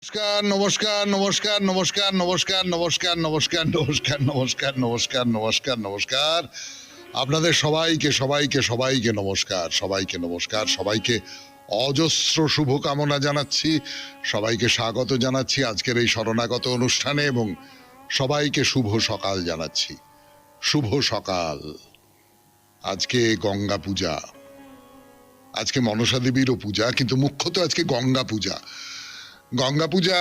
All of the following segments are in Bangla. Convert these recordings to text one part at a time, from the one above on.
নমস্কার নমস্কার নমস্কার নমস্কার নমস্কার নমস্কার নমস্কার নমস্কার নমস্কার নমস্কার নমস্কার নমস্কার আপনাদের সবাইকে সবাইকে সবাইকে নমস্কার সবাইকে নমস্কার সবাইকে অজস্র শুভকামনা জানাচ্ছি, সবাইকে স্বাগত জানাচ্ছি আজকের এই শরণাগত অনুষ্ঠানে এবং সবাইকে শুভ সকাল জানাচ্ছি। শুভ সকাল। আজকে গঙ্গা পূজা, আজকে মনসা দেবীরও পূজা, কিন্তু মুখ্যত আজকে গঙ্গা পূজা। গঙ্গা পূজা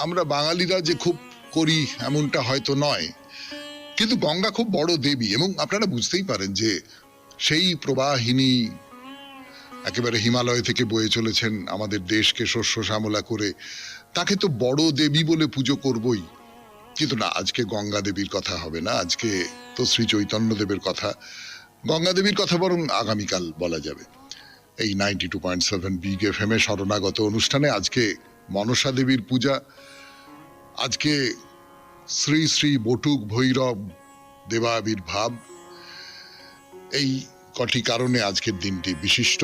আমরা বাঙালিরা যে খুব করি এমনটা হয়তো নয়, কিন্তু গঙ্গা খুব বড় দেবী এবং আপনারা বুঝতেই পারেন যে সেই প্রবাহিনী একেবারে হিমালয় থেকে বয়ে চলেছেন আমাদের দেশকে শস্য শ্যামলা করে, তাকে তো বড় দেবী বলে পুজো করবই। কিন্তু না, আজকে গঙ্গা দেবীর কথা হবে না, আজকে তো শ্রী চৈতন্য দেবের কথা। গঙ্গা দেবীর কথা বরং আগামীকাল বলা যাবে। এই 92.7 বিগ এফএম এ শরণাগত অনুষ্ঠানে আজকে মনসা দেবীর পূজা, আজকে শ্রী শ্রী বটুক ভৈরব দেবাবির্ভাব। এই কটি কারণে আজকের দিনটি বিশিষ্ট।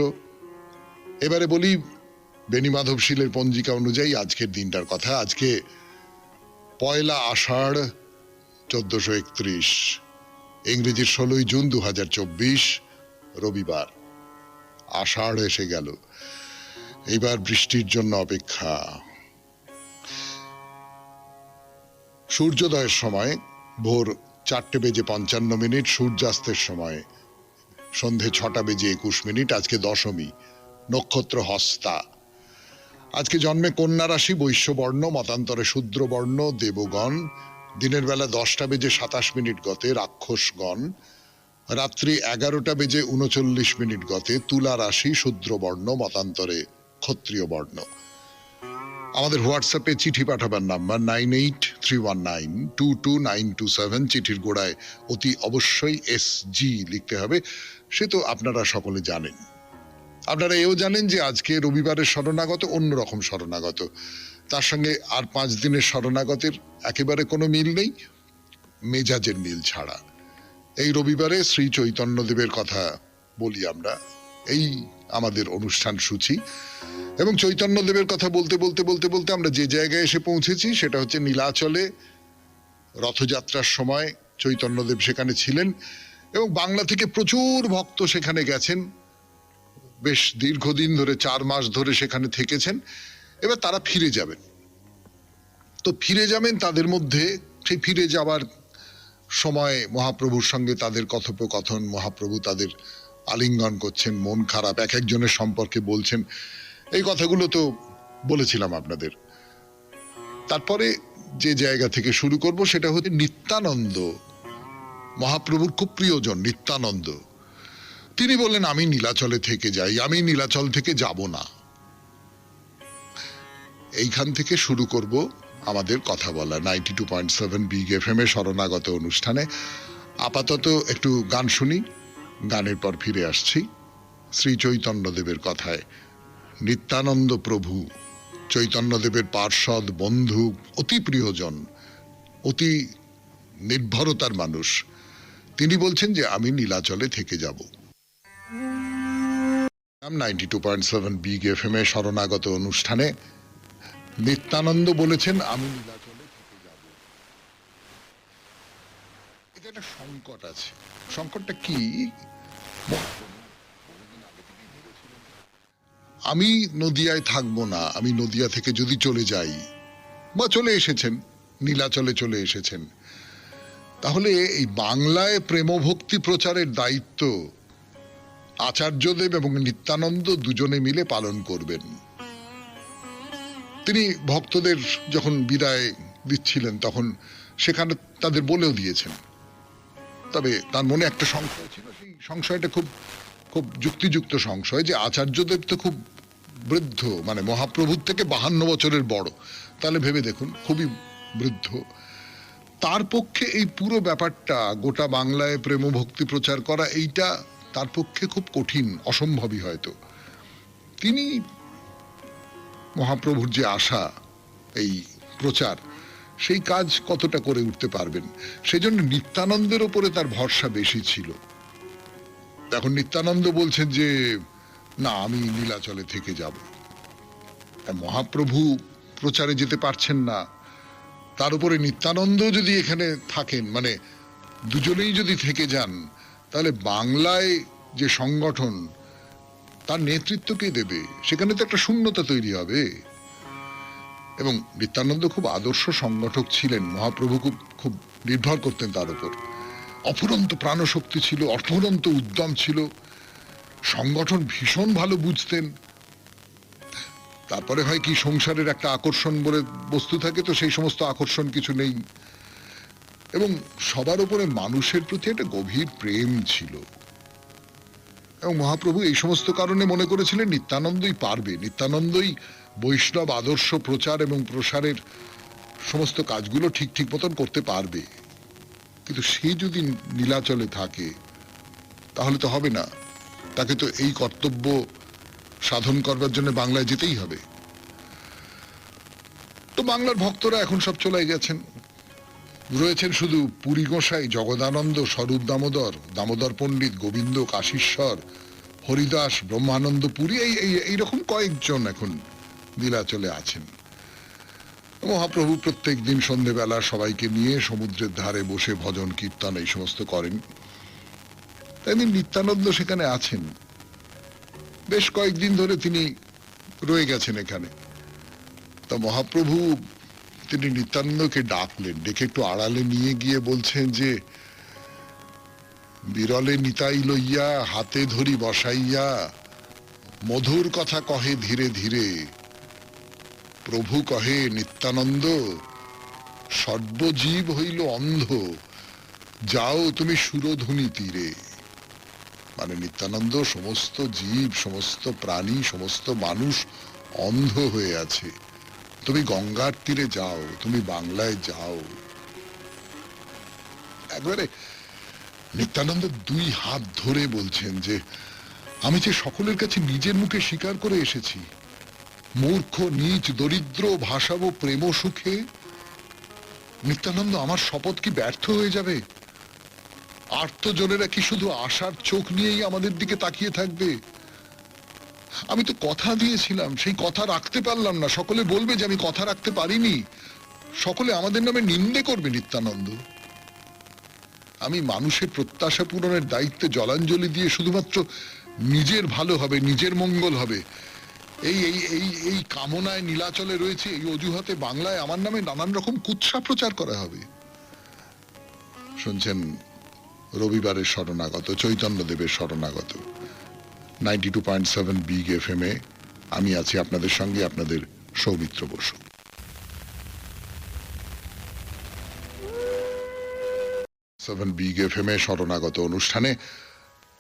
এবারে বলি বেণীমাধবশীলের পঞ্জিকা অনুযায়ী আজকের দিনটার কথা। আজকে পয়লা আষাঢ় 1431, ইংরেজির 16ই জুন 2024, রবিবার। আষাঢ় এসে গেল, এইবার বৃষ্টির জন্য অপেক্ষা। সূর্যোদয়ের সময় ভোর 4:55, সূর্যাস্তের সময় সন্ধে 6:21। আজকে দশমী, নক্ষত্র হস্তা। আজকে জন্মে কন্যা রাশি, বৈশ্যবর্ণ, মতান্তরে শূদ্রবর্ণ, দেবগণ। দিনের বেলা 10:27 গতে রাক্ষসগণ, রাত্রি 11:39 গতে তুলা রাশি, শূদ্রবর্ণ, মতান্তরে ক্ষত্রিয় বর্ণ। আমাদের হোয়াটসঅ্যাপে চিঠি পাঠাবার নাম্বার 9831922927। চিঠির গোড়ায় অতি অবশ্যই SG লিখতে হবে, সে তো আপনারা সকলে জানেন। আপনারা এও জানেন যে আজকে রবিবারের শরণাগত অন্যরকম শরণাগত, তার সঙ্গে আর 5 দিনের শরণাগতের একেবারে কোনো মিল নেই, মেজাজের মিল ছাড়া। এই রবিবারে শ্রী চৈতন্যদেবের কথা বলি আমরা, এই আমাদের অনুষ্ঠান সূচি। এবং চৈতন্যদেবের কথা বলতে বলতে বলতে বলতে আমরা যে জায়গায় এসে পৌঁছেছি সেটা হচ্ছে নীলাচলে। রথযাত্রার সময় চৈতন্যদেব সেখানে ছিলেন এবং বাংলা থেকে প্রচুর ভক্ত সেখানে গেছেন, বেশ দীর্ঘদিন ধরে 4 মাস ধরে সেখানে থেকেছেন। এবার তারা ফিরে যাবেন। তো ফিরে যাবেন, তাদের মধ্যে সেই ফিরে যাওয়ার সময় মহাপ্রভুর সঙ্গে তাদের কথোপকথন, মহাপ্রভু তাদের আলিঙ্গন করছেন, মন খারাপ, এক একজনের সম্পর্কে বলছেন। এই কথাগুলো তো বলেছিলাম আপনাদের। তারপরে যে জায়গা থেকে শুরু করব সেটা হচ্ছে নিত্যানন্দ, মহাপ্রভুর খুব প্রিয়জন নিত্যানন্দ। তিনি বললেন আমি নীলাচলে থেকে যাই, আমি নীলাচল থেকে যাব না। এইখান থেকে শুরু করব আমাদের কথা বলা 92.7 বিগ এফএম এ শরণাগত অনুষ্ঠানে। আপাতত একটু গান শুনি, গানের পর ফিরে আসছি শ্রী চৈতন্যদেবের কথায়। নিত্যানন্দ প্রভু চৈতন্যদেবের পার্ষদ, বন্ধু, অতি প্রিয়জন, অতি নির্ভরতার মানুষ। তিনি বলছেন যে আমি নীলাচলে থেকে যাব। 92.7 বিগ এফএম এ শরণাগত অনুষ্ঠানে নিত্যানন্দ বলেছেন আমি নীলাচলে থেকে যাব। এটা একটা সংকট আছে। সংকটটা কি? আমি নদিয়ায় থাকবো না, আমি নদিয়া থেকে যদি চলে যাই, বা চলে এসেছেন নীলাচলে চলে এসেছেন, তাহলে এই বাংলায় প্রেমভক্তি প্রচারের দায়িত্ব আচার্যদেব এবং নিত্যানন্দ দুজনে মিলে পালন করবেন। তিনি ভক্তদের যখন বিদায় দিচ্ছিলেন তখন সেখানে তাদের বলেও দিয়েছেন। তবে তার মনে একটা সংশয় ছিল, সেই সংশয়টা খুব খুব যুক্তিযুক্ত সংশয়, যে আচার্যদেব তো খুব বৃদ্ধ, মানে মহাপ্রভুর থেকে 52 বছরের বড়। তাহলে ভেবে দেখুন, খুবই বৃদ্ধ। তার পক্ষে এই পুরো ব্যাপারটা, গোটা বাংলায় প্রেম ভক্তি প্রচার করা, এইটা তার পক্ষে খুব কঠিন, অসম্ভবই হয়তো। তিনি মহাপ্রভুর যে আশা, এই প্রচার, সেই কাজ কতটা করে উঠতে পারবেন, সেজন্য নিত্যানন্দের ওপরে তার ভরসা বেশি ছিল। এখন নিত্যানন্দ বলছেন যে না, আমি নীলাচলে থেকে যাব। মহাপ্রভু প্রচারে যেতে পারছেন না, তার উপরে নিত্যানন্দ যদি এখানে থাকেন, মানে দুজনেই যদি থেকে যান, তাহলে বাংলায় যে সংগঠন, তার নেতৃত্ব কে দেবে? সেখানে তো একটা শূন্যতা তৈরি হবে। এবং নিত্যানন্দ খুব আদর্শ সংগঠক ছিলেন, মহাপ্রভু খুব খুব নির্ভর করতেন তার উপর। অফুরন্ত প্রাণশক্তি ছিল, অফুরন্ত উদ্যম ছিল, সংগঠন ভীষণ ভালো বুঝতেন। তারপরে হয় কি, সংসারের একটা আকর্ষণ বলে বস্তু থাকে, তো সেই সমস্ত আকর্ষণ কিছু নেই। এবং সবার উপরে মানুষের প্রতি একটা গভীর প্রেম ছিল। এবং মহাপ্রভু এই সমস্ত কারণে মনে করেছিলেন নিত্যানন্দই পারবে, নিত্যানন্দই বৈষ্ণব আদর্শ প্রচার এবং প্রসারের সমস্ত কাজগুলো ঠিক ঠিক মতন করতে পারবে। কিন্তু সে যদি নীলাচলে থাকে তাহলে তো হবে না, তাকে তো এই কর্তব্য সাধন করবার জন্য বাংলায় যেতেই হবে। তো বাংলার ভক্তরা এখন সব চলে গেছেন, রয়েছেন শুধু পুরী গোসাই, জগদানন্দ, স্বরূপ দামোদর, দামোদর পণ্ডিত, গোবিন্দ, কাশীশ্বর, হরিদাস, ব্রহ্মানন্দ পুরী, এইরকম কয়েকজন এখন নীলাচলে আছেন। মহাপ্রভু প্রত্যেক দিন সন্ধেবেলা সবাইকে নিয়ে সমুদ্রের ধারে বসে ভজন কীর্তন এই সমস্ত করেন। তাই নিত্যানন্দ সেখানে আছেন, বেশ কয়েকদিন ধরে তিনি রয়ে গেছেন এখানে। তা মহাপ্রভু তিনি নিত্যানন্দকে ডাকলেন, ডেকে একটু আড়ালে নিয়ে গিয়ে বলছেন যে, বিরলে নিতাই লইয়া হাতে ধরি বসাইয়া মধুর কথা কহে ধীরে ধীরে, প্রভু কহে নিত্যানন্দ সর্বজীব হইল অন্ধ, যাও তুমি সুরধুনি তীরে। মানে নিত্যানন্দ, সমস্ত জীব, সমস্ত প্রাণী, সমস্ত মানুষ অন্ধ হয়ে আছে, তুমি গঙ্গার তীরে যাও, তুমি বাংলায় যাও। একবারে নিত্যানন্দ দুই হাত ধরে বলছেন যে, আমি যে সকলের কাছে নিজের মুখে স্বীকার করে এসেছি, মূর্খ নীচ দরিদ্র ভাসাবো প্রেম সুখে। নিত্যানন্দ, আমার শপথ কি ব্যর্থ হয়ে যাবে? আর্তজনেরা কি শুধু আশার চোখ নিয়েই আমাদের দিকে তাকিয়ে থাকবে? আমি তো কথা দিয়েছিলাম, সেই কথা রাখতে পারলাম না, সকলে বলবে যে আমি কথা রাখতে পারিনি, সকলে আমাদের নামে নিন্দে করবে। নিত্যানন্দ, আমি মানুষের প্রত্যাশা পূরণের দায়িত্বে জলাঞ্জলি দিয়ে শুধুমাত্র নিজের ভালো হবে, নিজের মঙ্গল হবে, এই এই এই এই কামনায় নীলাচলে রয়েছে, এই অজুহাতে বাংলায় আমার নামে নানান রকম কুৎসা প্রচার করা হবে। শুনছেন রবিবারের শরণাগত, চৈতন্যদেবের শরণাগত 92.7 বিগ FM এ আমি আছি আপনাদের সঙ্গে, আপনাদের সৌমিত্র বসু। 7 বিগ FM এ শরণাগত অনুষ্ঠানে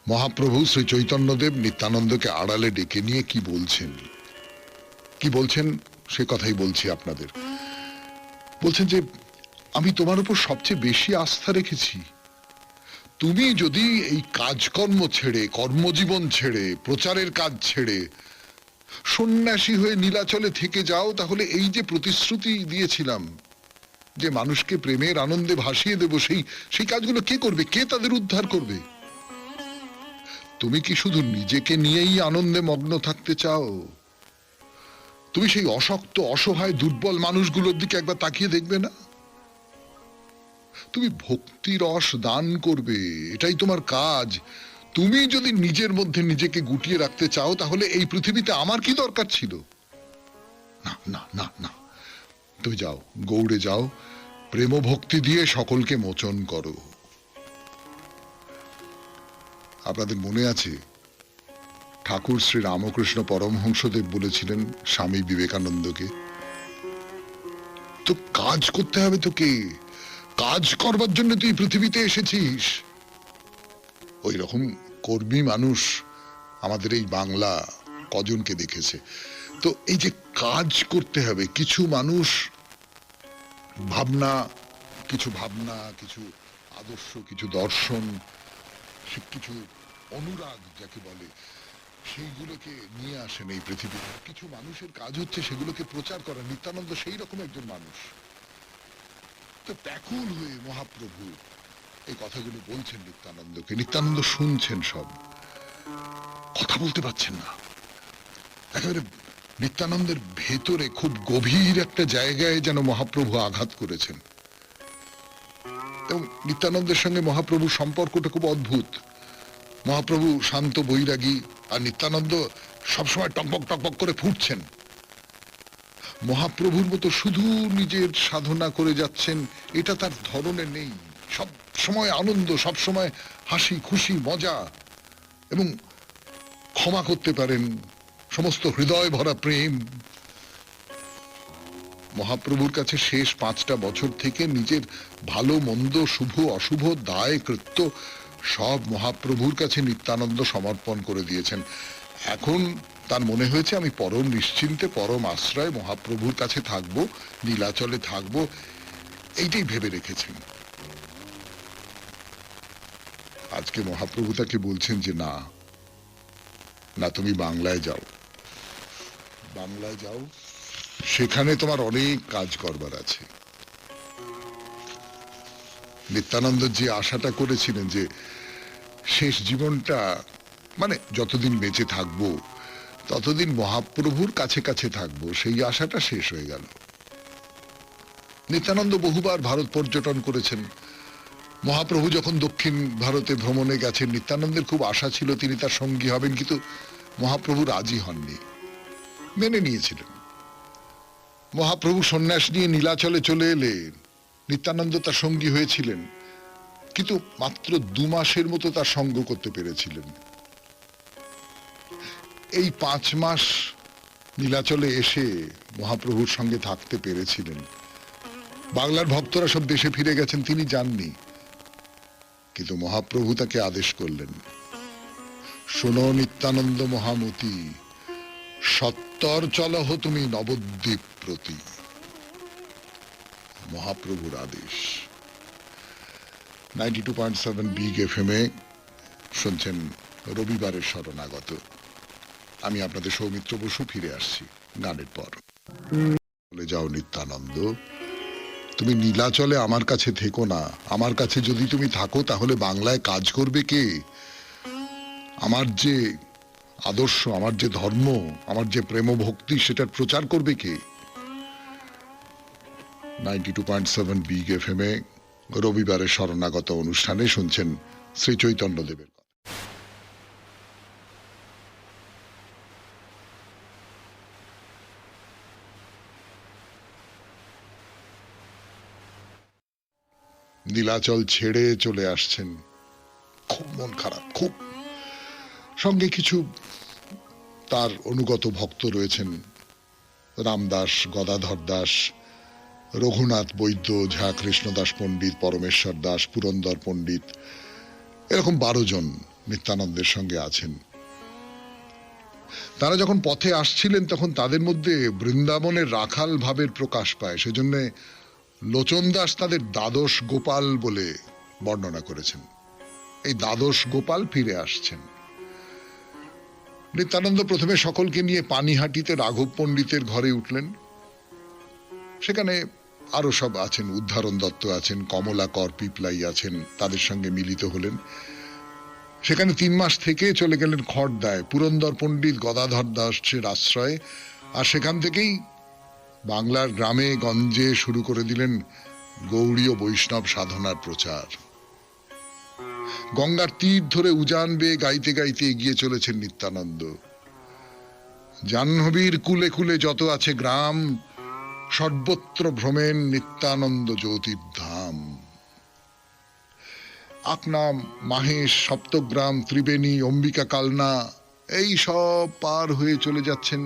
মহাপ্রভু শ্রী চৈতন্যদেব নিত্যানন্দকে আড়ালে ডেকে নিয়ে কি বলছেন সে কথাই বলছি আপনাদের। বলছেন যে, আমি তোমার উপর সবচেয়ে বেশি আস্থা রেখেছি, তুমি যদি এই কাজকর্ম ছেড়ে, কর্মজীবন ছেড়ে, প্রচারের কাজ ছেড়ে সন্ন্যাসী হয়ে নীলাচলে থেকে যাও, তাহলে এই যে প্রতিশ্রুতি দিয়েছিলাম যে মানুষকে প্রেমের আনন্দে ভাসিয়ে দেব, সেই কাজগুলো কে করবে? কে তাদের উদ্ধার করবে? তুমি কি শুধু নিজেকে নিয়েই আনন্দে মগ্ন থাকতে চাও? তুমি সেই অশক্ত, অসহায়, দুর্বল মানুষগুলোর দিকে একবার তাকিয়ে দেখবে না? তুমি ভক্তি রস দান করবে, এটাই তোমার কাজ। তুমি যদি নিজের মধ্যে নিজেকে গুটিয়ে রাখতে চাও, তাহলে এই পৃথিবীতে আমার কি দরকার ছিল? না না না না, তুমি যাও, গৌড়ে যাও, প্রেম ভক্তি দিয়ে সকলকে মোচন করো। আপনাদের মনে আছে ঠাকুর শ্রী রামকৃষ্ণ পরমহংসদেব বলেছিলেন স্বামী বিবেকানন্দকে, তো কাজ করতে হবে তোকে, কাজ করবার জন্য তুই পৃথিবীতে এসেছিস। ওই রকম কর্মী মানুষ আমাদের এই বাংলা কজনকে দেখেছে? তো এই যে কাজ করতে হবে, কিছু মানুষ ভাবনা, কিছু আদর্শ, কিছু দর্শন, কিছু অনুরাগ যাকে বলে, সেইগুলোকে নিয়ে আসেন এই পৃথিবীতে। কিছু মানুষের কাজ হচ্ছে সেগুলোকে প্রচার করা। নিত্যানন্দ সেই রকম একজন মানুষ। তো ব্যাকুল হয়ে মহাপ্রভু এই কথাগুলো বলছেন নিত্যানন্দকে। নিত্যানন্দ শুনছেন, সব কথা বলতে পারছেন না, একেবারে নিত্যানন্দের ভেতরে খুব গভীর একটা জায়গায় যেন মহাপ্রভু আঘাত করেছেন। এবং নিত্যানন্দের সঙ্গে মহাপ্রভুর সম্পর্কটা খুব অদ্ভুত। মহাপ্রভু শান্ত বৈরাগী, আর নিত্যানন্দ সবসময় টকবক টকবক করে ফুটছেন। মহাপ্রভুর মতো শুধু নিজের সাধনা করে যাচ্ছেন এটা তার ধরনে নেই। সব সময় আনন্দ, সব সময় হাসি খুশি মজা, এবং ক্ষমা করতে পারেন, সমস্ত হৃদয় ভরা প্রেম। মহাপ্রভুর কাছে শেষ 5টা বছর থেকে নিজের ভালো মন্দ, শুভ অশুভ, দায় কৃত্য সব মহাপ্রভুর কাছে নিত্যানন্দ সমর্পণ করে দিয়েছেন। এখন তার মনে হয়েছে আমি পরম নিশ্চিন্তে, পরম আশ্রয় মহাপ্রভুর কাছে থাকবো, নীলাচলে থাকবো, এইটাই ভেবে রেখেছেন। আজকে মহাপ্রভু তাকে বলছেন যে না না, তুমি বাংলায় যাও, বাংলায় যাও, সেখানে তোমার অনেক কাজ করবার আছে। নিত্যানন্দ যে আশাটা করেছিলেন যে শেষ জীবনটা, মানে যতদিন বেঁচে থাকবো ততদিন মহাপ্রভুর কাছে কাছে থাকবো, সেই আশাটা শেষ হয়ে গেল। নিত্যানন্দ বহুবার ভারত পর্যটন করেছেন। মহাপ্রভু যখন দক্ষিণ ভারতে ভ্রমণে গেছেন, নিত্যানন্দের খুব আশা ছিল তিনি তার সঙ্গী হবেন, কিন্তু মহাপ্রভু রাজি হননি, মেনে নিয়েছিলেন। মহাপ্রভু সন্ন্যাস নিয়ে নীলাচলে চলে এলেন, নিত্যানন্দ তার সঙ্গী হয়েছিলেন, কিন্তু মাত্র 2 মাসের মতো তার সঙ্গ করতে পেরেছিলেন। এই 5 মাস নীলাচলে এসে মহাপ্রভুর সঙ্গে থাকতে পেরেছিলেন। বাংলার ভক্তরা সব দেশে ফিরে গেছেন, তিনি যাননি। কিন্তু মহাপ্রভু তাকে আদেশ করলেন, শোনো নিত্যানন্দ মহামতি, সত্তর চলহ তুমি নবদ্বীপ প্রতি। মহাপ্রভুর আদেশ। 92.7 বিগ FM এ শুনছেন রবিবারের শরণাগত। আমি আপনাদের সৌমিত্র বসু, ফিরে আসছি গানের পর। বলে যাও নিত্যানন্দ, তুমি নীলাচলে আমার কাছে থেকো না। আমার কাছে যদি তুমি থাকো তাহলে বাংলায় কাজ করবে কে? আমার যে আদর্শ, আমার যে ধর্ম, আমার যে প্রেম ভক্তি, সেটার প্রচার করবে কে? 92.7 বিগ FM এ রবিবারের শরণাগত অনুষ্ঠানে শুনছেন শ্রী চৈতন্য দেবের কথা। নীলাচল ছেড়ে চলে আসছেন, খুব মন খারাপ, খুব। সঙ্গে কিছু তার অনুগত ভক্ত রয়েছেন, রামদাস, গদাধর দাস, রঘুনাথ বৈদ্য, ঝা কৃষ্ণদাস পণ্ডিত, পরমেশ্বর দাস, পুরন্দর পণ্ডিত, এরকম 12 জন নিত্যানন্দের সঙ্গে আছেন। তারা যখন পথে আসছিলেন তখন তাদের মধ্যে বৃন্দাবনের রাখাল ভাবের প্রকাশ পায়। সেজন্য লোচন দাস তাদের দ্বাদশ গোপাল বলে বর্ণনা করেছেন। এই দ্বাদশ গোপাল ফিরে আসছেন। নিত্যানন্দ প্রথমে সকলকে নিয়ে পানিহাটিতে রাঘব পণ্ডিতের ঘরে উঠলেন। সেখানে আরো সব আছেন, উদ্ধারণ দত্ত আছেন, কমলাকর পিপলাই আছেন, তাদের সঙ্গে মিলিত হলেন। সেখানে 3 মাস থেকে চলে গেলেন খড়দায়, পুরন্দর পণ্ডিত, গদাধর দাসের আশ্রয়ে। আর সেখান থেকেই বাংলার গ্রামে গঞ্জে শুরু করে দিলেন গৌড়ীয় বৈষ্ণব সাধনার প্রচার। গঙ্গার তীর ধরে উজান বেয়ে গাইতে গাইতে এগিয়ে চলেছেন নিত্যানন্দ। জাহ্নবীর কুলে কুলে যত আছে গ্রাম, সর্বত্র ভ্রমেন নিত্যানন্দ জ্যোতির ধাম। আকনাম, মাহেশ, সপ্তগ্রাম, ত্রিবেণী, অম্বিকা কালনা, এই সব পার হয়ে চলে যাচ্ছেন।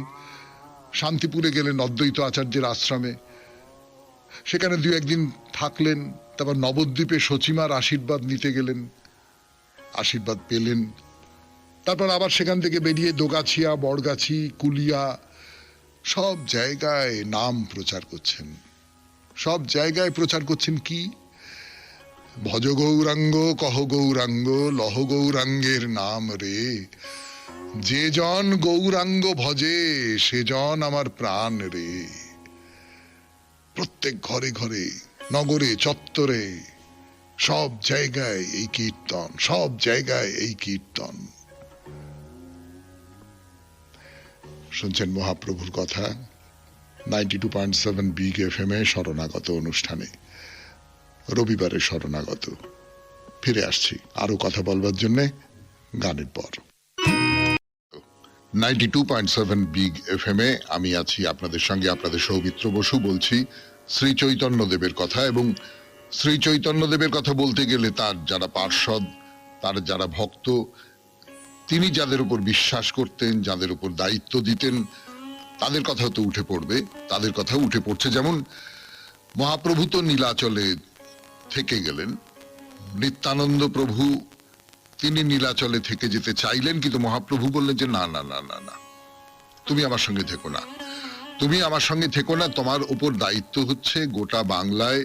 শান্তিপুরে গেলেন অদ্বৈত আচার্যের আশ্রমে, সেখানে 2-1 দিন থাকলেন। তারপর নবদ্বীপে সচিমার আশীর্বাদ নিতে গেলেন, আশীর্বাদ পেলেন। তারপর আবার সেখান থেকে বেরিয়ে দোগাছিয়া, বড়গাছি, কুলিয়া, সব জায়গায় নাম প্রচার করছেন। সব জায়গায় প্রচার করছেন কি? ভজ গৌরাঙ্গ, কহ গৌরাঙ্গ, লহ গৌরাঙ্গের নাম রে। যে জন গৌরাঙ্গ ভজে, সে জন আমার প্রাণ রে। প্রত্যেক ঘরে ঘরে, নগরে, চত্বরে, সব জায়গায় এই কীর্তন, সব জায়গায় এই কীর্তন। শুনছেন মহাপ্রভুর কথা 92.7 বিগ এফএম এ শরণাগত অনুষ্ঠানে। রবিবারে শরণাগত ফিরে আসছি আরো কথা বলবার জন্য গানের পর। 92.7 বিগ এফএম এ আমি আছি আপনাদের সঙ্গে, আপনাদের সৌমিত্র বসু বলছি শ্রী চৈতন্য দেবের কথা। এবং শ্রী চৈতন্য দেবের কথা বলতে গেলে তার যারা পার্ষদ, তার যারা ভক্ত, তিনি যাদের উপর বিশ্বাস করতেন, যাদের উপর দায়িত্ব দিতেন, তাদের কথা তো উঠে পড়বে, তাদের কথা উঠে পড়ছে। যেমন মহাপ্রভু তো নীলাচলে থেকে গেলেন, নিত্যানন্দ প্রভু তিনি নীলাচলে থেকে যেতে চাইলেন, কিন্তু মহাপ্রভু বললেন যে না না না না না, তুমি আমার সঙ্গে থেকো না, তুমি আমার সঙ্গে থেকো না, তোমার উপর দায়িত্ব হচ্ছে গোটা বাংলায়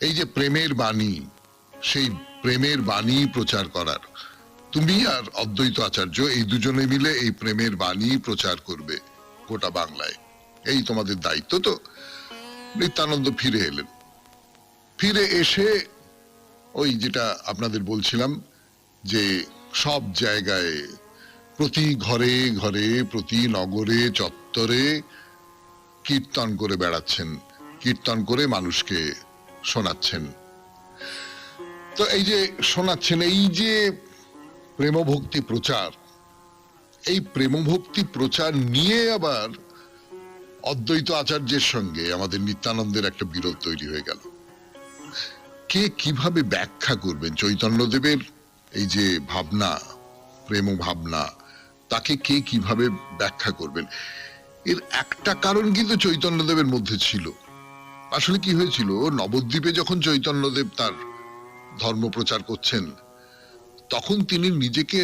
এই যে প্রেমের বাণী, সেই প্রেমের বাণী প্রচার করার। তুমি আর অদ্বৈত আচার্য এই দুজনে মিলে এই প্রেমের বাণী প্রচার করবে গোটা বাংলায়, এই তোমাদের দায়িত্ব। তো নিত্যানন্দ ফিরে এলেন, ফিরে এসে ওই যেটা আপনাদের বলছিলাম যে সব জায়গায় প্রতি ঘরে ঘরে প্রতি নগরে চত্বরে কীর্তন করে বেড়াচ্ছেন, কীর্তন করে মানুষকে শোনাচ্ছেন। তো এই যে শোনাচ্ছেন, এই যে প্রেমভক্তি প্রচার, এই প্রেমভক্তি প্রচার নিয়ে আবার অদ্বৈত আচার্যের সঙ্গে আমাদের নিত্যানন্দের একটা বিরোধ তৈরি হয়ে গেল। কে কিভাবে ব্যাখ্যা করবেন চৈতন্যদেবের এই যে ভাবনা, প্রেম ভাবনা, তাকে কে কিভাবে ব্যাখ্যা করবেন? এর একটা কারণ কিন্তু চৈতন্যদেবের মধ্যে ছিল। আসলে কি হয়েছিল, নবদ্বীপে যখন চৈতন্যদেব তার ধর্ম প্রচার করছেন, তখন তিনি নিজেকে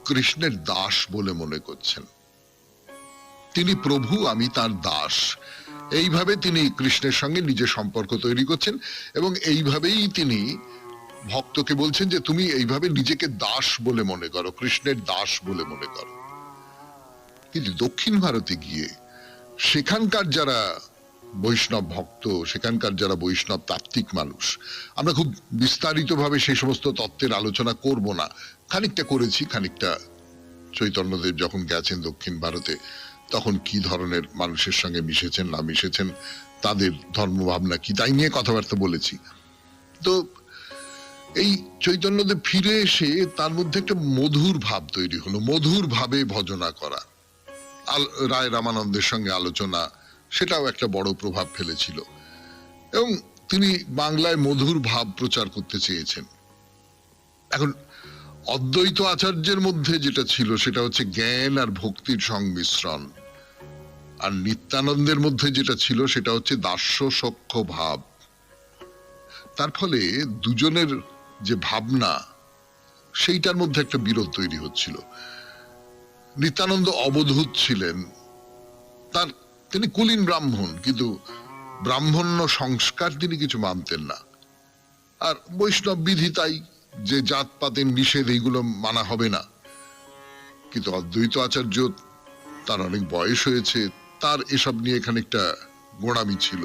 কৃষ্ণের দাস বলে মনে করছেন। তিনি প্রভু, আমি তার দাস, এইভাবে তিনি কৃষ্ণের সঙ্গে নিজের সম্পর্ক তৈরি করছেন। এবং এইভাবেই তিনি ভক্তকে বলছেন যে তুমি এইভাবে নিজেকে দাস বলে মনে করো, কৃষ্ণের দাস বলে মনে করো। কিন্তু দক্ষিণ ভারতে গিয়ে সেখানকার যারা বৈষ্ণব ভক্ত, সেখানকার যারা বৈষ্ণব তাত্ত্বিক মানুষ, আমরা খুব বিস্তারিতভাবে সেই সমস্ত তত্ত্বের আলোচনা করব না, খানিকটা করেছি, খানিকটা চৈতন্যদেব যখন গেছেন দক্ষিণ ভারতে তখন কি ধরনের মানুষের সঙ্গে মিশেছেন না মিশেছেন, তাদের ধর্মভাবনা কি, তাই নিয়ে কথাবার্তা বলেছি। তো এই চৈতন্যদেব ফিরে এসে তার মধ্যে একটা মধুর ভাব তৈরি হলো, মধুর ভাবে ভজনা করা, রায় রামানন্দের সঙ্গে আলোচনা, সেটাও একটা বড় প্রভাব ফেলেছিল। এবং তিনি বাংলায় মধুর ভাব প্রচার করতে চেয়েছেন। এখন অদ্বৈত আচার্যের মধ্যে যেটা ছিল সেটা হচ্ছে জ্ঞান আর ভক্তির সংমিশ্রণ, আর নিত্যানন্দের মধ্যে যেটা ছিল সেটা হচ্ছে দাস্য সখ্য ভাব। তার ফলে দুজনের যে ভাবনা, সেইটার মধ্যে একটা বিরোধ তৈরি হচ্ছিল। নিত্যানন্দ অবধূত ছিলেন, তিনি কুলীন ব্রাহ্মণ, কিন্তু ব্রাহ্মণ্য সংস্কার তিনি কিছু মানতেন না। আর বৈষ্ণব বিধি তাই যে জাতপাতের নিষেধ, এইগুলো মানা হবে না। কিন্তু অদ্বৈত আচার্য, তার অনেক বয়স হয়েছে, তার এসব নিয়ে খানিকটা গোঁড়ামি ছিল।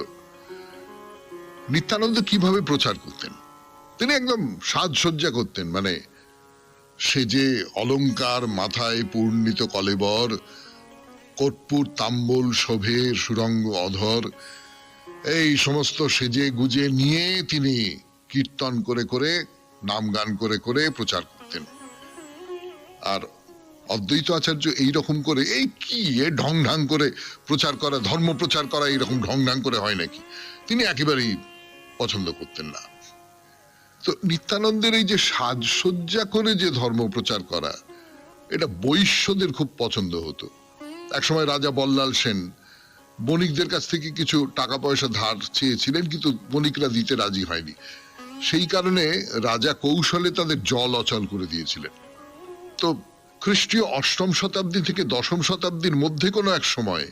নিত্যানন্দ কিভাবে প্রচার করতেন, তিনি একদম সাজসজ্জা করতেন, মানে সে যে অলংকার, মাথায় পূর্ণিত কলেবর, কর্পূর তাম্বুল শোভে সুরঙ্গ অধর, এই সমস্ত সেজে গুজে নিয়ে তিনি কীর্তন করে করে, নাম গান করে করে প্রচার করতেন। আর অদ্বৈত আচার্য এইরকম করে, এই কি ঢং ঢাং করে প্রচার করা, ধর্ম প্রচার করা এইরকম ঢং ঢাং করে হয় নাকি, তিনি একেবারেই পছন্দ করতেন না। তো নিত্যানন্দের এই যে সাজসজ্জা করে যে ধর্ম প্রচার করা, এটা বৈশ্যদের খুব পছন্দ হতো। একসময় রাজা বল্লাল সেন বণিকদের কাছ থেকে কিছু টাকা পয়সা ধার চেয়েছিলেন, কিন্তু বণিকরা দিতে রাজি হয়নি। সেই কারণে রাজা কৌশলে তাদের জল অচল করে দিয়েছিলেন। তো খ্রিস্টীয় 8ম শতাব্দী থেকে 10ম শতাব্দীর মধ্যে কোনো এক সময়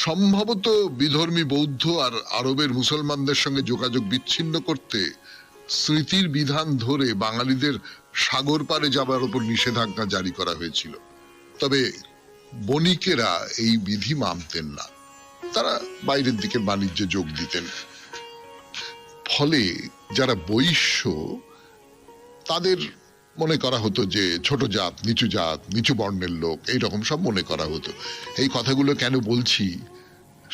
সম্ভবত বিধর্মী বৌদ্ধ আর আরবের মুসলমানদের সঙ্গে যোগাযোগ বিচ্ছিন্ন করতে স্মৃতির বিধান ধরে বাঙালিদের সাগর পারে যাবার উপর নিষেধাজ্ঞা জারি করা হয়েছিল। তবে বণিকেরা এই বিধি মানতেন না, তারা বাইরের দিকে বাণিজ্যে যোগ দিতেন। ফলে যারা বৈশ্য, তাদের মনে করা হতো যে ছোট জাত, নিচু বর্ণের লোক, এইরকম সব মনে করা হতো। এই কথাগুলো কেন বলছি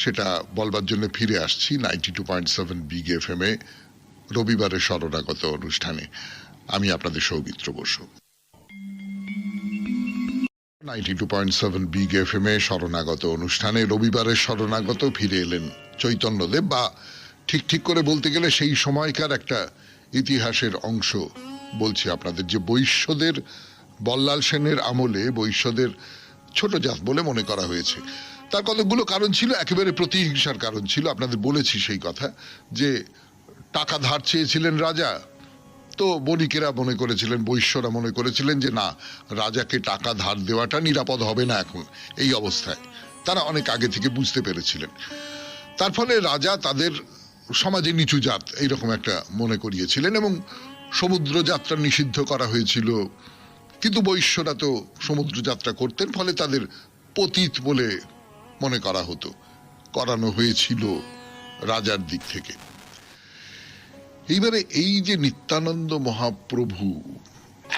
সেটা বলবার জন্য ফিরে আসছি 92.7 বিগ এফএম এ রবিবারের শরণাগত অনুষ্ঠানে। আমি আপনাদের সৌমিত্র বসু। 92.7 বিগ এফএম এ শরণাগত অনুষ্ঠানে রবিবারের শরণাগত ফিরে এলেন চৈতন্যদেব, বা ঠিক করে বলতে গেলে সেই সময়কার একটা ইতিহাসের অংশ বলছি আপনাদের, যে বৈশ্যদের, বল্লাল সেনের আমলে বৈশ্যদের ছোট জাত বলে মনে করা হয়েছে। তার কতগুলো কারণ ছিল, একেবারে প্রতিহিংসার কারণ ছিল। আপনাদের বলেছি সেই কথা, যে টাকা ধার চেয়েছিলেন রাজা, তো বণিকেরা মনে করেছিলেন, বৈশ্যরা মনে করেছিলেন যে না, রাজাকে টাকা ধার দেওয়াটা নিরাপদ হবে না এখন এই অবস্থায়। তারা অনেক আগে থেকে বুঝতে পেরেছিলেন। তার ফলে রাজা তাদের সমাজে নিচু জাত এইরকম একটা মনে করিয়েছিলেন, এবং সমুদ্র যাত্রা নিষিদ্ধ করা হয়েছিল। কিন্তু বৈশ্যরা তো সমুদ্র যাত্রা করতেন, ফলে তাদের পতিত বলে মনে করা হতো, করানো হয়েছিল রাজার দিক থেকে। এইবারে এই যে নিত্যানন্দ মহাপ্রভু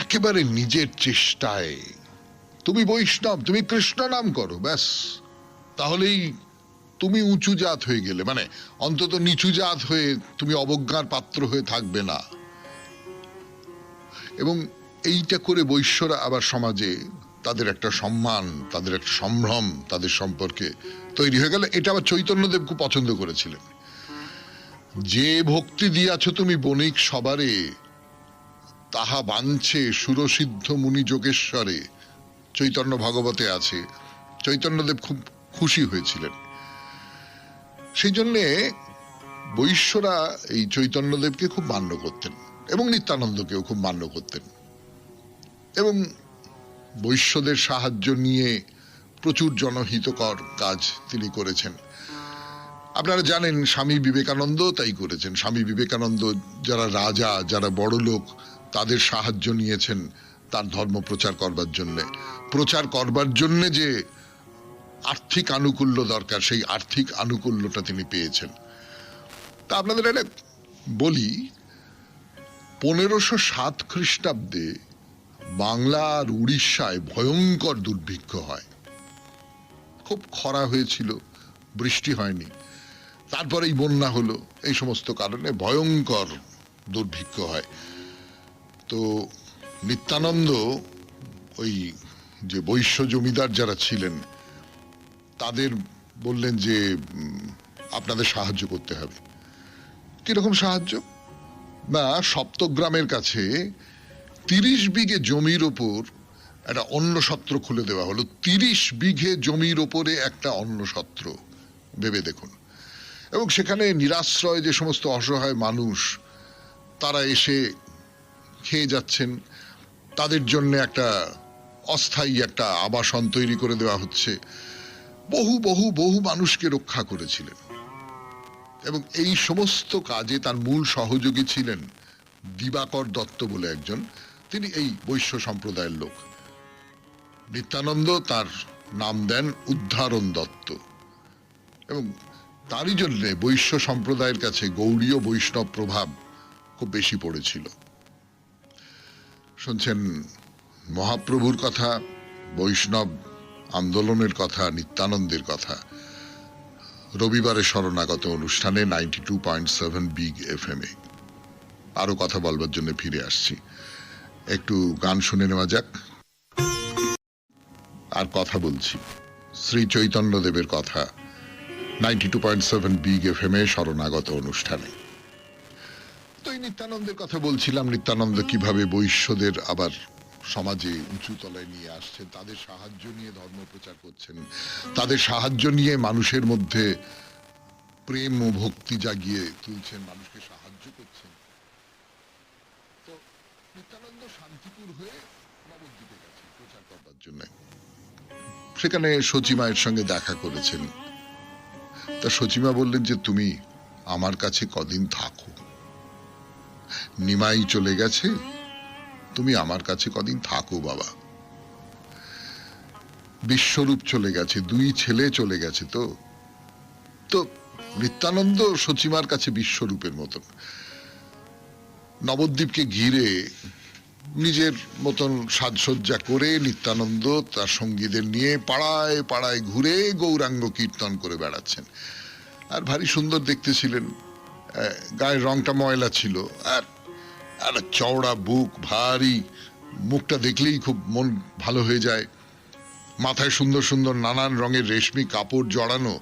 একেবারে নিজের চেষ্টায়, তুমি বৈষ্ণব, তুমি কৃষ্ণ নাম করো, ব্যাস, তাহলেই তুমি উঁচু জাত হয়ে গেলে, মানে অন্তত নিচু জাত হয়ে তুমি অবজ্ঞার পাত্র হয়ে থাকবে না। এবং এইটা করে বৈশ্যরা আবার সমাজে তাদের একটা সম্মান, তাদের একটা সম্ভ্রম তাদের সম্পর্কে তৈরি হয়ে গেল। এটা আবার চৈতন্যদেব খুব পছন্দ করেছিলেন। যে ভক্তি দিয়াছ তুমি বণিক সবারে, তাহা বাঞ্ছে সুরসিদ্ধ মুনি যোগেশ্বরে, চৈতন্য ভাগবতে আছে। চৈতন্যদেব খুব খুশি হয়েছিলেন। সেই জন্যে বৈশ্যরা এই চৈতন্যদেবকে খুব মান্য করতেন, এবং নিত্যানন্দকেও খুব মান্য করতেন, এবং বৈশ্যদের সাহায্য নিয়ে প্রচুর জনহিতকর কাজ তিনি করেছেন। আপনারা জানেন স্বামী বিবেকানন্দ তাই করেছেন। স্বামী বিবেকানন্দ যারা রাজা, যারা বড় লোক, তাদের সাহায্য নিয়েছেন তার ধর্ম প্রচার করবার জন্যে যে আর্থিক আনুকূল্য দরকার, সেই আর্থিক আনুকূল্যটা তিনি পেয়েছেন। তা আপনাদের এটা বলি, 1507 খ্রিস্টাব্দে বাংলা আর উড়িষ্যায় ভয়ঙ্কর দুর্ভিক্ষ হয়। খুব খরা হয়েছিল, বৃষ্টি হয়নি, তারপরেই বন্যা হলো, এই সমস্ত কারণে ভয়ঙ্কর দুর্ভিক্ষ হয়। তো নিত্যানন্দ ওই যে বৈশ্য জমিদার যারা ছিলেন তাদের বললেন যে আপনাদের সাহায্য করতে হবে। কিরকম সাহায্য? না, সপ্তগ্রামের কাছে 30 বিঘে জমির ওপর একটা অন্নসত্র খুলে দেওয়া হলো। 30 বিঘে জমির ওপরে একটা অন্নসত্র, ভেবে দেখুন। এবং সেখানে নিরাশ্রয় যে সমস্ত অসহায় মানুষ তারা এসে খেয়ে যাচ্ছেন, তাদের জন্য একটা অস্থায়ী একটা আবাসন তৈরি করে দেওয়া হচ্ছে। বহু বহু বহু মানুষকে রক্ষা করেছিলেন, এবং এই সমস্ত কাজে তার মূল সহযোগী ছিলেন দিবাকর দত্ত বলে একজন। তিনি এই বৈশ্য সম্প্রদায়ের লোক। নিত্যানন্দ তার নাম দেন উদ্ধারণ দত্ত, এবং তারই জন্যে বৈশ্য সম্প্রদায়ের কাছে গৌড়ীয় বৈষ্ণব প্রভাব খুব বেশি পড়েছিল। শুনছেন মহাপ্রভুর কথা, বৈষ্ণব আন্দোলনের কথা, নিত্যানন্দের কথা, রবিবারে শরণাগত অনুষ্ঠানে 92.7 বিগ এফএম এ। আরো কথা বলবার জন্য ফিরে আসছি, একটু গান শুনে নেওয়া যাক। আর কথা বলছি শ্রী চৈতন্যদেবের কথা 92.7 বিগ এফএম এ শরণাগত অনুষ্ঠানে। তো এই নিত্যানন্দের কথা বলছিলাম, নিত্যানন্দ কিভাবে বৈশ্যদের আবার সমাজে উঁচু তলায় নিয়ে আসছেন, তাদের সাহায্য নিয়ে ধর্ম প্রচার করছেন, তাদের সাহায্য নিয়ে মানুষের মধ্যে প্রেম ও ভক্তি জাগিয়ে তুলছেন, মানুষকে সাহায্য করছেন। তো নিত্যানন্দ শান্তিপুর হয়ে নবদ্বীপে গেছেন প্রচার করবার জন্য। সেখানে সচিমায়ের সঙ্গে দেখা করেছেন। তা সচিমা বললেন যে তুমি আমার কাছে কদিন থাকো, নিমাই চলে গেছে, তুমি আমার কাছে কদিন থাকো বাবা। বিশ্বরূপ চলে গেছে, 2 ছেলে চলে গেছে। তো তো নিত্যানন্দ সচিমার কাছে বিশ্বরূপের মতন। নবদ্বীপকে ঘিরে নিজের মতন সাজসজ্জা করে নিত্যানন্দ তার সঙ্গীদের নিয়ে পাড়ায় পাড়ায় ঘুরে গৌরাঙ্গ কীর্তন করে বেড়াচ্ছেন। আর ভারী সুন্দর দেখতে ছিলেন, গায়ের রংটা ময়লা ছিল, আর একটা চওড়া বুক, ভারী মুখটা দেখলেই খুব মন ভালো হয়ে যায়। মাথায় সুন্দর সুন্দর নানান রঙের রেশমি কাপড় জড়ানো,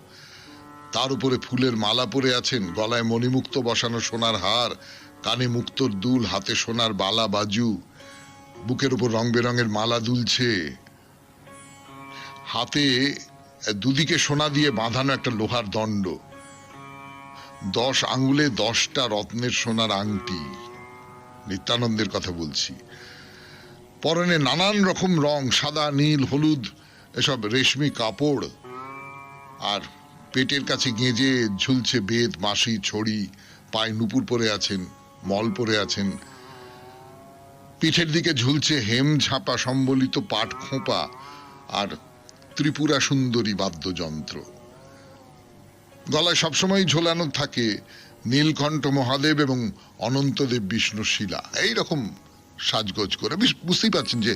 তার উপরে ফুলের মালা পরে আছেন, গলায় মণিমুক্ত বসানো সোনার হার, কানে মুক্তোর দুল, হাতে সোনার বালা বাজু, বুকের উপর রং বেরঙের মালা দুলছে, হাতে দুদিকে সোনা দিয়ে বাঁধানো একটা লোহার দণ্ড, 10 আঙ্গুলে 10টা রত্নের সোনার আংটি। নিত্যানন্দের কথা বলছি। পরনে নানান রকম রং, সাদা, নীল, হলুদ, এসব রেশমি কাপড়, আর পেটের কাছে গেঁজে ঝুলছে বেত, মাসি, ছড়ি, পায়ে নুপুর পরে আছেন, মল পরে আছেন, পিঠের দিকে ঝুলছে হেম ঝাপা সম্বলিত পাট খোঁপা আর ত্রিপুরা সুন্দরী বাদ্যযন্ত্র। গলায় সবসময় ঝোলানো থাকে নীলকণ্ঠ মহাদেব এবং অনন্তদেব বিষ্ণু শিলা। এইরকম সাজগোজ করে বুঝতেই পারছেন যে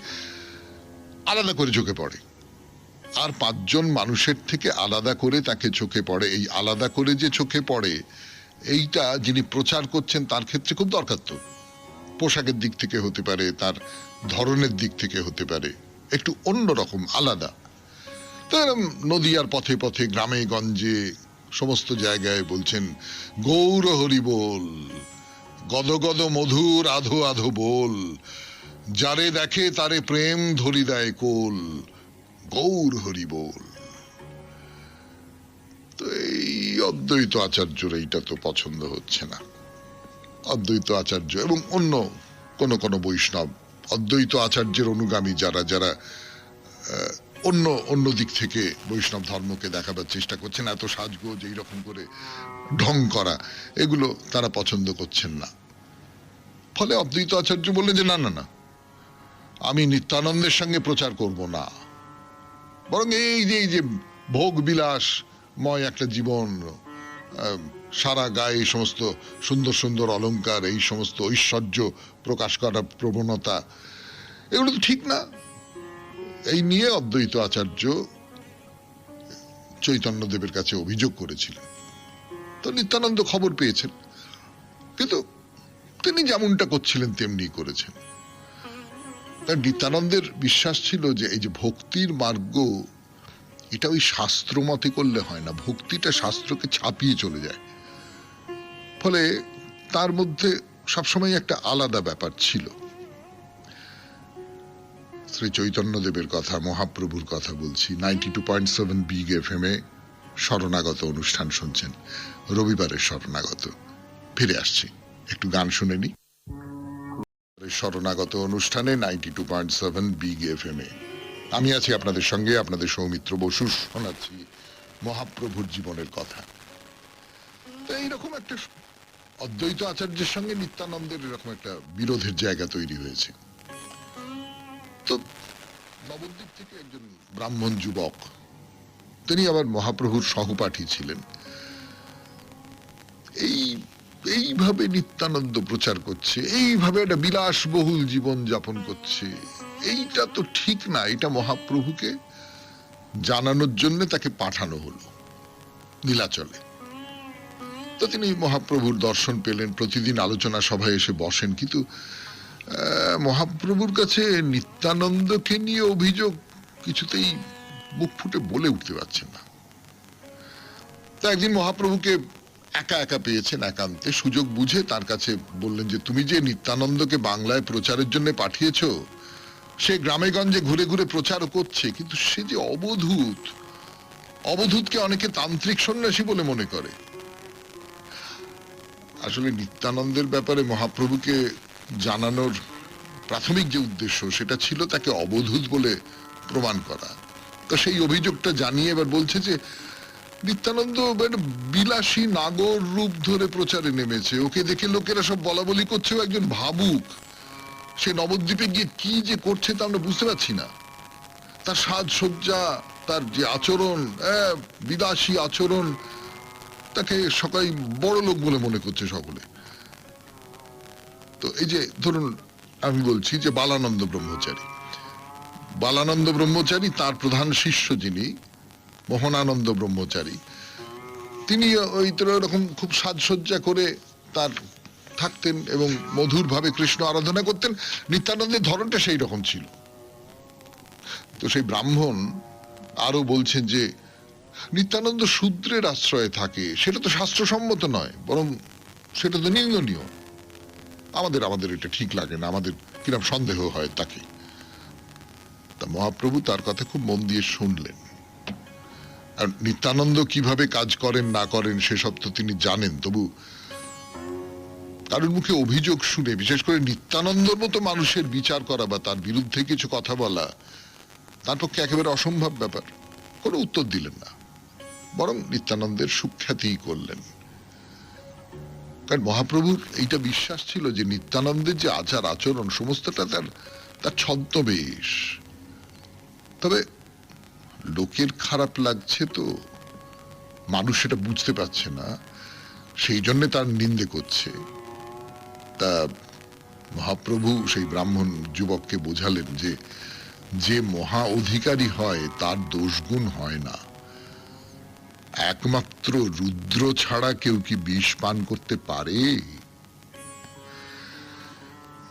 আলাদা করে চোখে পড়ে। আর 5 জন মানুষের থেকে আলাদা করে তাকে চোখে পড়ে। এই আলাদা করে যে চোখে পড়ে, এইটা যিনি প্রচার করছেন তার ক্ষেত্রে খুব দরকার। তো পোশাকের দিক থেকে হতে পারে, তার ধরনের দিক থেকে হতে পারে, একটু অন্যরকম আলাদা। তো নদীয়ার পথে পথে, গ্রামে গঞ্জে, সমস্ত জায়গায় বলছেন গৌর হরি বল, গদ গদ মধুর আধো আধো বল, যারে দেখে তারে প্রেম ধরি দেয় কোল, গৌর হরি বল। তো এই অদ্বৈত আচার্যর এইটা তো পছন্দ হচ্ছে না। অদ্বৈত আচার্য এবং অন্য কোন কোন বৈষ্ণব, অদ্বৈত আচার্যের অনুগামী যারা যারা অন্য দিক থেকে বৈষ্ণব ধর্মকে দেখাবার চেষ্টা করছেন, এত সাজগোজ, এইরকম করে ঢং করা, এগুলো তারা পছন্দ করছেন না। ফলে অদ্বৈত আচার্য বললেন যে না না না, আমি নিত্যানন্দের সঙ্গে প্রচার করব না, বরং এই যে ভোগ বিলাসময় একটা জীবন, সারা গায়ে এই সমস্ত সুন্দর সুন্দর অলংকার, এই সমস্ত ঐশ্বর্য প্রকাশ করার প্রবণতা, এগুলো তো ঠিক না। এই নিয়ে অদ্বৈত আচার্য চৈতন্যদেবের কাছে অভিযোগ করেছিলেন। তো নিত্যানন্দ খবর পেয়েছেন, কিন্তু তিনি যেমনটা করছিলেন তেমনি করেছেন। তার নিত্যানন্দের বিশ্বাস ছিল যে এই যে ভক্তির মার্গ, এটা ওই শাস্ত্র মতে করলে হয় না, ভক্তিটা শাস্ত্রকে ছাপিয়ে চলে যায়। ফলে তার মধ্যে সবসময় একটা আলাদা ব্যাপার ছিল। শ্রী চৈতন্যদেবের কথা, মহাপ্রভুর কথা বলছি। 92.7 বিগ FM এ শরণাগত অনুষ্ঠান শুনছেন, রবিবারের শরণাগত। ফিরে আসছি, একটু গান শুনে নি। শরণাগত অনুষ্ঠানে 92.7 বিগ FM এ আমি আছি আপনাদের সঙ্গে, আপনাদের সৌমিত্র বসু। শোনাচ্ছি মহাপ্রভুর জীবনের কথা। তো এইরকম একটা অদ্বৈত আচার্যের সঙ্গে নিত্যানন্দের এরকম একটা বিরোধের জায়গা তৈরি হয়েছে। তো নবদ্বীপ থেকে একজন ব্রাহ্মণ যুবক, তিনি আবার মহাপ্রভুর সহপাঠী ছিলেন, এইভাবে নিত্যানন্দ প্রচার করছে, এইভাবে একটা বিলাসবহুল জীবন যাপন করছে, এইটা তো ঠিক না। এটা মহাপ্রভুকে জানানোর জন্য তাকে পাঠানো হলো নীলাচলে। তো তিনি মহাপ্রভুর দর্শন পেলেন, প্রতিদিন আলোচনা সভায় এসে বসেন, কিন্তু মহাপ্রভুর কাছে নিত্যানন্দকে নিয়ে অভিযোগ কিছুতেই মুখ ফুটে বলে উঠতে পারছেন না। তা একদিন মহাপ্রভুকে একা একা পেয়েছেন, একান্তে, সুযোগ বুঝে তার কাছে বললেন যে তুমি যে নিত্যানন্দকে বাংলায় প্রচারের জন্য পাঠিয়েছ, সে গ্রামে গঞ্জে ঘুরে ঘুরে প্রচার করছে, কিন্তু সে যে অবধূত, অবধূতকে অনেকে তান্ত্রিক সন্ন্যাসী বলে মনে করে। আসলে নিত্যানন্দের ব্যাপারে মহাপ্রভুকে জানানোর প্রাথমিক যে উদ্দেশ্য, সেটা ছিল তাকে অবধূত বলে প্রমাণ করা। তো সেই অভিযোগটা জানিয়ে এবার বলছে যে নিত্যানন্দ বিলাসী নাগর রূপ ধরে প্রচারে নেমেছে, ওকে দেখে লোকেরা সব বলা বলি করছে ও একজন ভাবুক, সে নবদ্বীপে গিয়ে কি যে করছে তা আমরা বুঝতে পারছি না। তার সাজসজ্জা, তার যে আচরণ, বিলাসী আচরণ, তাকে সবাই বড় লোক বলে মনে করছে সকলে। তো এই যে ধরুন আমি বলছি যে বালানন্দ ব্রহ্মচারী, বালানন্দ ব্রহ্মচারী, তার প্রধান শিষ্য যিনি মোহনানন্দ ব্রহ্মচারী, তিনি ওই তো এরকম খুব সাজসজ্জা করে তার থাকতেন এবং মধুর ভাবে কৃষ্ণ আরাধনা করতেন। নিত্যানন্দের ধরনটা সেই রকম ছিল। তো সেই ব্রাহ্মণ আরো বলছেন যে নিত্যানন্দ শূদ্রের আশ্রয়ে থাকে, সেটা তো শাস্ত্রসম্মত নয়, বরং সেটা তো নিন্দনীয়। আমাদের আমাদের এটা ঠিক লাগে না, আমাদের কিরম সন্দেহ হয় তাকে। তা মহাপ্রভু তার কথা খুব মন দিয়ে শুনলেন। আর নিত্যানন্দ কিভাবে কাজ করেন না করেন সেসব তো তিনি জানেন, তবু কারোর মুখে অভিযোগ শুনে, বিশেষ করে নিত্যানন্দর মতো মানুষের বিচার করা বা তার বিরুদ্ধে কিছু কথা বলা তার পক্ষে একেবারে অসম্ভব ব্যাপার। কোনো উত্তর দিলেন না, বরং নিত্যানন্দের সুখ্যাতি করলেন। কারণ মহাপ্রভুর এইটা বিশ্বাস ছিল যে নিত্যানন্দের যে আচার আচরণ সমস্তটা তার ছদ্মবেশ। তবে লোকের খারাপ লাগছে, তো মানুষ সেটা বুঝতে পারছে না, সেই জন্য তার নিন্দে করছে। তা মহাপ্রভু সেই ব্রাহ্মণ যুবককে বোঝালেন যে যে মহা অধিকারী হয় তার দোষগুণ হয় না। একমাত্র রুদ্র ছাড়া কেউ কি বিষ পান করতে পারে?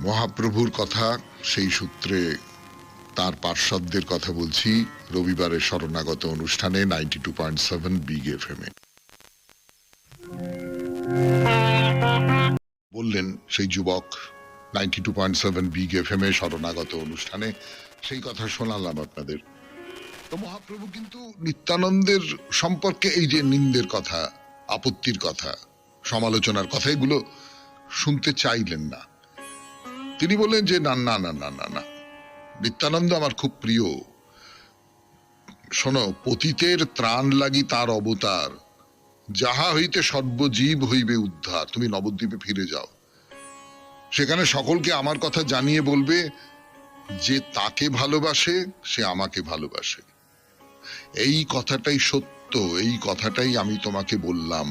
মহাপ্রভুর কথা সেই সূত্রে তার পার্শ্বদের কথা বলছি রবিবারের শরণাগত অনুষ্ঠানে 92.7 বিগ এফএম এ। বললেন সেই যুবক 92.7 বিগ এফএম এ শরণাগত অনুষ্ঠানে, সেই কথা শোনালাম আপনাদের। তো মহাপ্রভু কিন্তু নিত্যানন্দের সম্পর্কে এই যে নিন্দের কথা, আপত্তির কথা, সমালোচনার কথা, এগুলো শুনতে চাইলেন না। তিনি বললেন যে না না না না না না, নিত্যানন্দ আমার খুব প্রিয়। শোনো, পতিতের ত্রাণ লাগি তার অবতার, যাহা হইতে সর্বজীব হইবে উদ্ধার। তুমি নবদ্বীপে ফিরে যাও, সেখানে সকলকে আমার কথা জানিয়ে বলবে যে তাকে ভালোবাসে সে আমাকে ভালোবাসে। এই কথাটাই সত্য, এই কথাটাই আমি তোমাকে বললাম।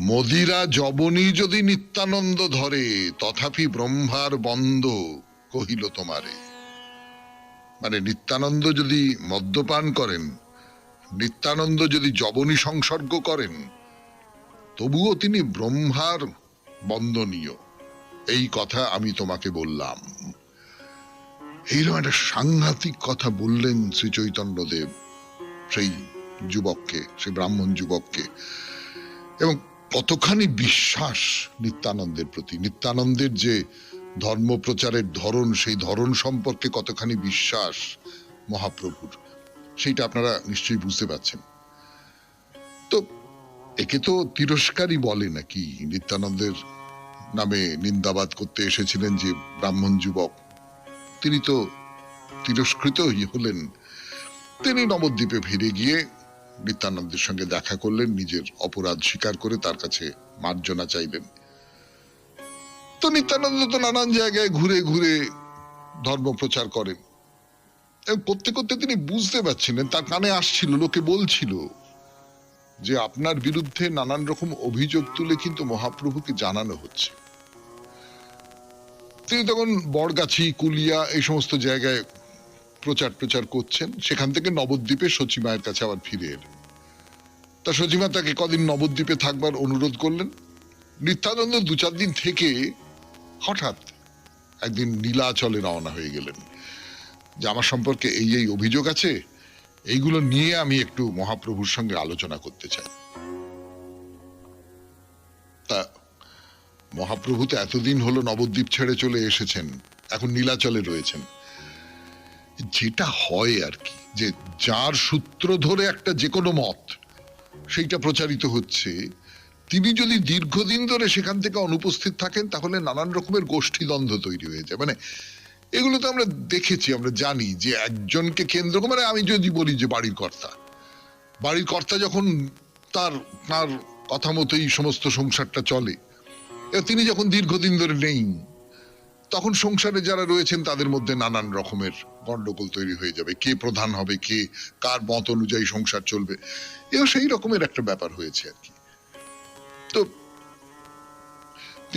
মদিরা যবনী যদি নিত্যানন্দ ধরে, তথাপি ব্রহ্মার বন্ধ কহিল তোমারে। মানে নিত্যানন্দ যদি মদ্যপান করেন, নিত্যানন্দ যদি যবনী সংসর্গ করেন, তবুও তিনি ব্রহ্মার বন্দনীয়, এই কথা আমি তোমাকে বললাম। এইরকম একটা সাংঘাতিক কথা বললেন শ্রী চৈতন্যদেব সেই যুবককে, সেই ব্রাহ্মণ যুবককে। এবং কতখানি বিশ্বাস নিত্যানন্দের প্রতি, নিত্যানন্দের যে ধর্ম প্রচারের ধরন, সেই ধরন সম্পর্কে কতখানি বিশ্বাস মহাপ্রভুর, সেইটা আপনারা নিশ্চয়ই বুঝতে পারছেন। তো একে তো তিরস্কারই বলে নাকি? নিত্যানন্দের নামে নিন্দাবাদ করতে এসেছিলেন যে ব্রাহ্মণ যুবক, তিনি তো তিরস্কৃত হলেন। তিনি নবদ্বীপে ফিরে গিয়ে নিত্যানন্দের সঙ্গে দেখা করলেন, নিজের অপরাধ স্বীকার করে তার কাছে মার্জনা চাইলেন। তো নিত্যানন্দ তো নানান জায়গায় ঘুরে ঘুরে ধর্ম প্রচার করেন, এবং করতে করতে তিনি বুঝতে পারছিলেন, তার কানে আসছিল, লোকে বলছিল যে আপনার বিরুদ্ধে নানান রকম অভিযোগ তুলে কিন্তু মহাপ্রভুকে জানানো হচ্ছে। তিনি তখন বড়গাছি, কুলিয়া, এই সমস্ত জায়গায় প্রচার করছেন। সেখান থেকে নবদ্বীপে সচিমায়ের কাছে আবার ফিরে এলেন। তা সচিমা তাকে কদিন নবদ্বীপে থাকবার অনুরোধ করলেন। নিত্যানন্দ 2-4 দিন থেকে হঠাৎ একদিন নীলাচলে রওনা হয়ে গেলেন, যে আমার সম্পর্কে এই এই অভিযোগ আছে, এইগুলো নিয়ে আমি একটু মহাপ্রভুর সঙ্গে আলোচনা করতে চাই। তা মহাপ্রভু তো এতদিন হলো নবদ্বীপ ছেড়ে চলে এসেছেন, এখন নীলাচলে রয়েছেন। যেটা হয় আর কি, যে যার সূত্র ধরে একটা যে কোনো মত সেইটা প্রচারিত হচ্ছে, তিনি যদি দীর্ঘদিন ধরে সেখান থেকে অনুপস্থিত থাকেন, তাহলে নানান রকমের গোষ্ঠীদ্বন্দ্ব তৈরি হয়ে যায়। মানে এগুলো তো আমরা দেখেছি, আমরা জানি যে একজনকে কেন্দ্র করে, মানে আমি যদি বলি যে বাড়ির কর্তা যখন তার কথা মতোই সমস্ত সংসারটা চলে, তিনি যখন দীর্ঘদিন ধরে নেই, তখন সংসারে যারা রয়েছেন তাদের মধ্যে নানান রকমের গন্ডগোল তৈরি হয়ে যাবে, কে প্রধান হবে, কে কার মত অনুযায়ী সংসার চলবে, এও সেই রকমের একটা ব্যাপার হয়েছে আর কি। তো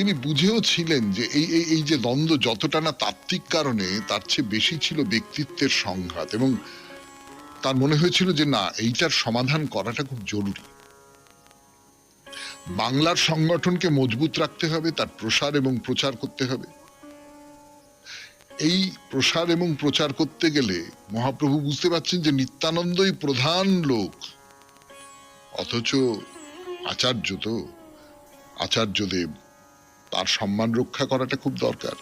তিনি বুঝেও ছিলেন যে এই এই এই যে দ্বন্দ্ব যতটা না তাত্ত্বিক কারণে, তার চেয়ে বেশি ছিল ব্যক্তিত্বের সংঘাত, এবং তার মনে হয়েছিল যে না, এইটার সমাধান করাটা খুব জরুরি। বাংলার সংগঠনকে মজবুত রাখতে হবে, তার প্রসার এবং প্রচার করতে হবে। এই প্রসার এবং প্রচার করতে গেলে মহাপ্রভু বুঝতে পারছেন যে নিত্যানন্দই প্রধান লোক, অথচ আচার্যদেব, তার সম্মান রক্ষা করাটা খুব দরকার।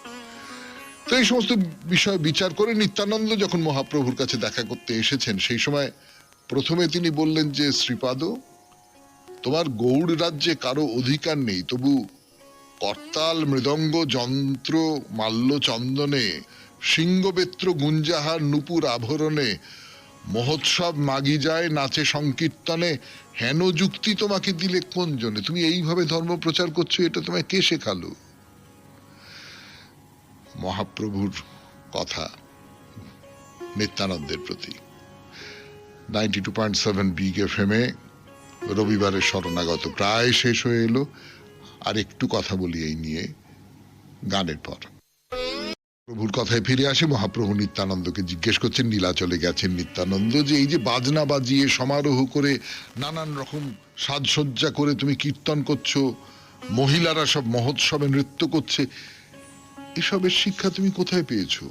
তো এই সমস্ত বিষয় বিচার করে নিত্যানন্দ যখন মহাপ্রভুর কাছে দেখা করতে এসেছেন, সেই সময় প্রথমে তিনি বললেন যে শ্রীপাদ, তোমার গৌড় রাজ্যে কারো অধিকার নেই, তবু করতাল মৃদঙ্গ যন্ত্র মাল্য চন্দনে সিংহবেত্র গুঞ্জাহার নূপুর আভরণে মহোৎসব মাগি যায় নাচে সংকীর্তনে, হেন যুক্তি তোমাকে দিলে কোন জনে? তুমি এইভাবে ধর্ম প্রচার করছো, এটা তোমায় কে শেখালো? মহাপ্রভুর কথা নিত্যানন্দের প্রতি 92.7 বিগ এফএম এ রবিবারের শরণাগত প্রায় শেষ হয়ে এলো। আর একটু কথা বলি এই নিয়ে গানের পর। প্রভুর কথায় ফিরে আসে। মহাপ্রভু নিত্যানন্দকে জিজ্ঞেস করছেন, নীলাচলে গেছেন নিত্যানন্দ, যে এই যে বাজনা বাজিয়ে সমারোহ করে নানান রকম সাজসজ্জা করে তুমি কীর্তন করছো, মহিলারা সব মহোৎসবে নৃত্য করছে, এসবের শিক্ষা তুমি কোথায় পেয়েছো?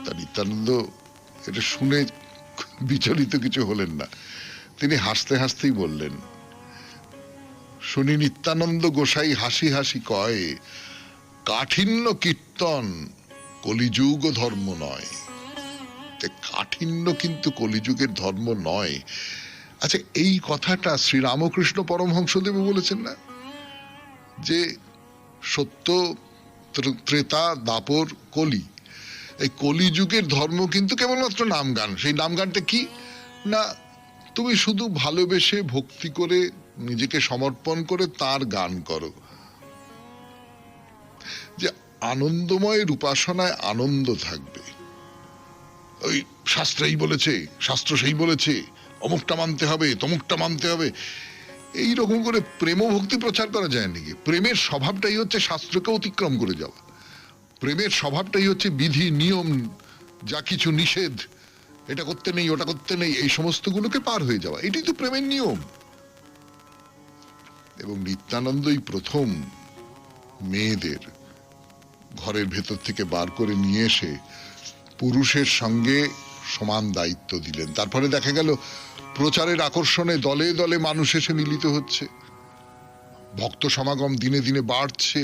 তা নিত্যানন্দ এটা শুনে বিচলিত কিছু হলেন না। তিনি হাসতে হাসতেই বললেন, শুনি নিত্যানন্দ গোসাই হাসি হাসি কয়, কাঠিন্য কীর্তন কলিযুগ ধর্ম নয়। কাঠিন্য কিন্তু কলিযুগের ধর্ম নয়। আচ্ছা, এই কথাটা শ্রীরামকৃষ্ণ পরমহংসদেব বলেছেন না, যে সত্য ত্রেতা দাপর কলি, এই কলিযুগের ধর্ম কিন্তু কেবলমাত্র নাম গান। সেই নাম গানটা কি না, তুমি শুধু ভালোবেসে ভক্তি করে নিজেকে সমর্পণ করে তার গান করো। যে আনন্দময়ের উপাসনায় আনন্দ থাকবে, ওই শাস্ত্র এই বলেছে, শাস্ত্র সেই বলেছে, অমুকটা মানতে হবে, তমুকটা মানতে হবে, এই রকম করে প্রেম ভক্তি প্রচার করা যায় নাকি? প্রেমের স্বভাবটাই হচ্ছে শাস্ত্রকে অতিক্রম করে যাওয়া। প্রেমের স্বভাবটাই হচ্ছে বিধি নিয়ম, যা কিছু নিষেধ, এটা করতে নেই ওটা করতে নেই, এই সমস্তগুলোকে পার হয়ে যাওয়া, এটাই তো প্রেমের নিয়ম। এবং নিত্যানন্দই প্রথম মেয়েদের ঘরের ভেতর থেকে বার করে নিয়ে এসে পুরুষের সঙ্গে সমান দায়িত্ব দিলেন। তারপরে দেখা গেল প্রচারের আকর্ষণে দলে দলে মানুষ এসে মিলিত হচ্ছে, ভক্ত সমাগম দিনে দিনে বাড়ছে।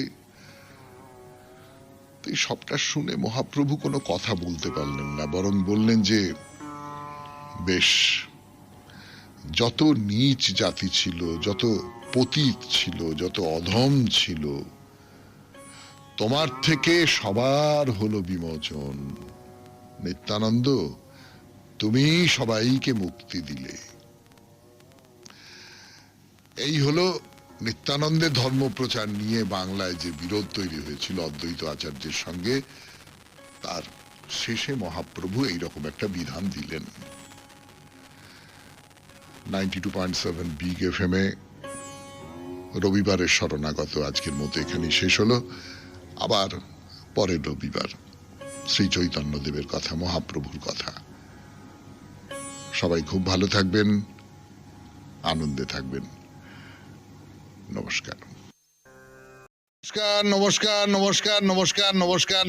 এই সবটা শুনে মহাপ্রভু কোনো কথা বলতে পারলেন না, বরং বললেন যে বেশ, যত নীচ জাতি ছিল, যত পতিত ছিল, যত অধম ছিল, তোমার থেকে সবার হলো বিমোচন। নিত্যানন্দ, তুমি সবাইকে মুক্তি দিলে। এই হলো নিত্যানন্দের ধর্ম প্রচার নিয়ে বাংলায় যে বিরোধ তৈরি হয়েছিল অদ্বৈত আচার্যের সঙ্গে, তার শেষে মহাপ্রভু এইরকম একটা বিধান দিলেন। 92.7 বিগ এফএম এ রবিবারের শরণাগত আজকের মতো এখানেই শেষ হলো। আবার পরের রবিবার শ্রী চৈতন্যদেবের কথা, মহাপ্রভুর কথা। সবাই খুব ভালো থাকবেন, আনন্দে থাকবেন। নমস্কার নমস্কার নমস্কার নমস্কার নমস্কার নমস্কার।